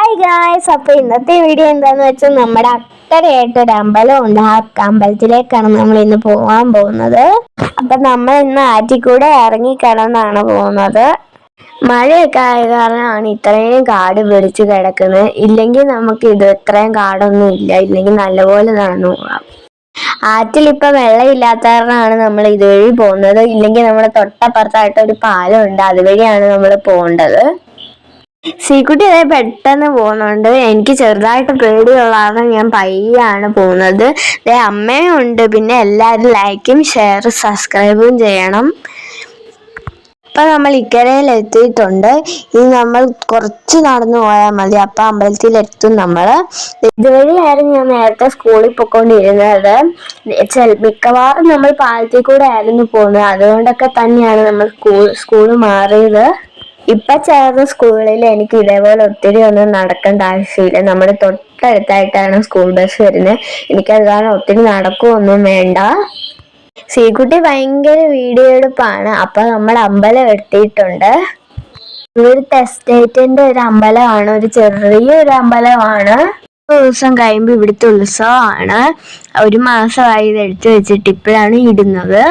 Hi guys, അപ്പോൾ ഇന്നത്തെ video എന്താന്ന് വെച്ചാൽ നമ്മുടെ അക്കരയായിട്ടൊരു അമ്പലമുണ്ട്. ആ അമ്പലത്തിലേക്കാണ് നമ്മൾ ഇന്ന് പോകാൻ പോകുന്നത്. അപ്പം നമ്മൾ ഇന്ന് ആറ്റിക്കൂടെ ഇറങ്ങിക്കിടന്നാണ് പോകുന്നത്. മഴയൊക്കെ ആയ കാരണമാണ് ഇത്രയും കാട് പിടിച്ച് കിടക്കുന്നത്. ഇല്ലെങ്കിൽ നമുക്ക് ഇത്രയും കാടൊന്നും ഇല്ല. ഇല്ലെങ്കിൽ നല്ലപോലെ നടന്നു പോകാം. ആറ്റിൽ ഇപ്പൊ വെള്ളമില്ലാത്ത കാരണമാണ് നമ്മൾ ഇതുവഴി പോകുന്നത്. ഇല്ലെങ്കിൽ നമ്മുടെ തൊട്ടപ്പുറത്തായിട്ട് ഒരു പാലമുണ്ട്, അതുവഴിയാണ് നമ്മൾ പോകേണ്ടത്. സീക്കുട്ടി അതേ പെട്ടെന്ന് പോകുന്നുണ്ട്. എനിക്ക് ചെറുതായിട്ട് പേടിയുള്ളതാണ്. ഞാൻ പയ്യാണ് പോകുന്നത്. അമ്മയും ഉണ്ട്. പിന്നെ എല്ലാവരും ലൈക്കും ഷെയറും സബ്സ്ക്രൈബും ചെയ്യണം. ഇപ്പം നമ്മൾ ഇക്കരയിൽ എത്തിയിട്ടുണ്ട്. ഇനി നമ്മൾ കുറച്ച് നടന്നു പോയാൽ മതി. അപ്പം അമ്പലത്തിലെത്തും നമ്മൾ. ഇതുവഴിയായിരുന്നു ഞാൻ നേരത്തെ സ്കൂളിൽ പോയിക്കൊണ്ടിരുന്നത്. മിക്കവാറും നമ്മൾ പാലത്തിൽ കൂടെ ആയിരുന്നു പോകുന്നത്. അതുകൊണ്ടൊക്കെ തന്നെയാണ് നമ്മൾ സ്കൂൾ മാറിയത്. ഇപ്പൊ ചേർന്ന സ്കൂളിൽ എനിക്ക് ഇതേപോലെ ഒത്തിരി ഒന്നും നടക്കേണ്ട ആവശ്യമില്ല. നമ്മുടെ തൊട്ടടുത്തായിട്ടാണ് സ്കൂൾ ബസ് വരുന്നത്. എനിക്കത് കാരണം ഒത്തിരി നടക്കുകയൊന്നും വേണ്ട. സീക്കുട്ടി ഭയങ്കര വീഡിയോ എടുപ്പാണ്. അപ്പൊ നമ്മൾ അമ്പലം എത്തിയിട്ടുണ്ട്. ഇവിടുത്തെ എസ്റ്റേറ്റിന്റെ ഒരു അമ്പലമാണ്, ഒരു ചെറിയൊരു അമ്പലമാണ്. ദിവസം കഴിയുമ്പോൾ ഇവിടുത്തെ ഉത്സവമാണ്. 1 മാസമായി ഇത് എടുത്തു വെച്ചിട്ട് ഇപ്പോഴാണ് ഇടുന്നത്.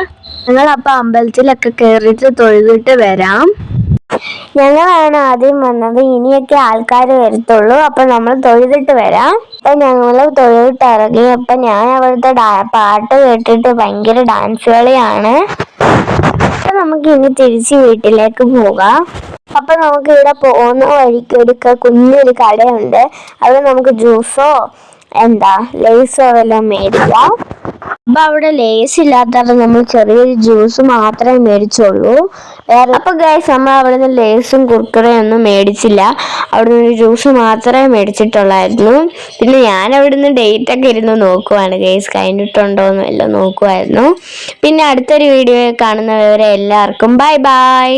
ഞങ്ങൾ അപ്പൊ അമ്പലത്തിലൊക്കെ കയറിയിട്ട് തൊഴുതിട്ട് വരാം. ഞങ്ങളാണ് ആദ്യം വന്നത്. ഇനിയൊക്കെ ആൾക്കാർ വരത്തുള്ളൂ. അപ്പൊ നമ്മൾ തൊഴുതിട്ട് വരാം. അപ്പൊ ഞങ്ങൾ തൊഴുതിട്ട് ഇറങ്ങി. അപ്പൊ ഞാൻ അവിടുത്തെ പാട്ട് കേട്ടിട്ട് ഭയങ്കര ഡാൻസ് കളിയാണ്. അപ്പൊ നമുക്ക് ഇനി തിരിച്ച് വീട്ടിലേക്ക് പോകാം. അപ്പൊ നമുക്ക് ഇവിടെ പോകുന്ന വഴിക്ക് ഒരു കുഞ്ഞൊരു കടയുണ്ട്. അവിടെ നമുക്ക് ജ്യൂസോ ലേസോ എല്ലാം മേടിക്കാം. അപ്പൊ അവിടെ ലേസ് ഇല്ലാത്തത് നമ്മൾ ചെറിയൊരു ജ്യൂസ് മാത്രമേ മേടിച്ചുള്ളൂ. അപ്പൊ ഗൈസ്, നമ്മൾ അവിടെ നിന്ന് ലേസും കുർക്കുറയും ഒന്നും മേടിച്ചില്ല. അവിടെ നിന്ന് ഒരു ജ്യൂസ് മാത്രമേ മേടിച്ചിട്ടുള്ളായിരുന്നു. പിന്നെ ഞാൻ അവിടെ നിന്ന് ഡേറ്റ് ഒക്കെ ഇരുന്ന് നോക്കുവാണ് ഗൈസ്, കഴിഞ്ഞിട്ടുണ്ടോയെന്നും എല്ലാം നോക്കുമായിരുന്നു. പിന്നെ അടുത്തൊരു വീഡിയോ കാണുന്നവരെ എല്ലാവർക്കും ബൈ ബൈ.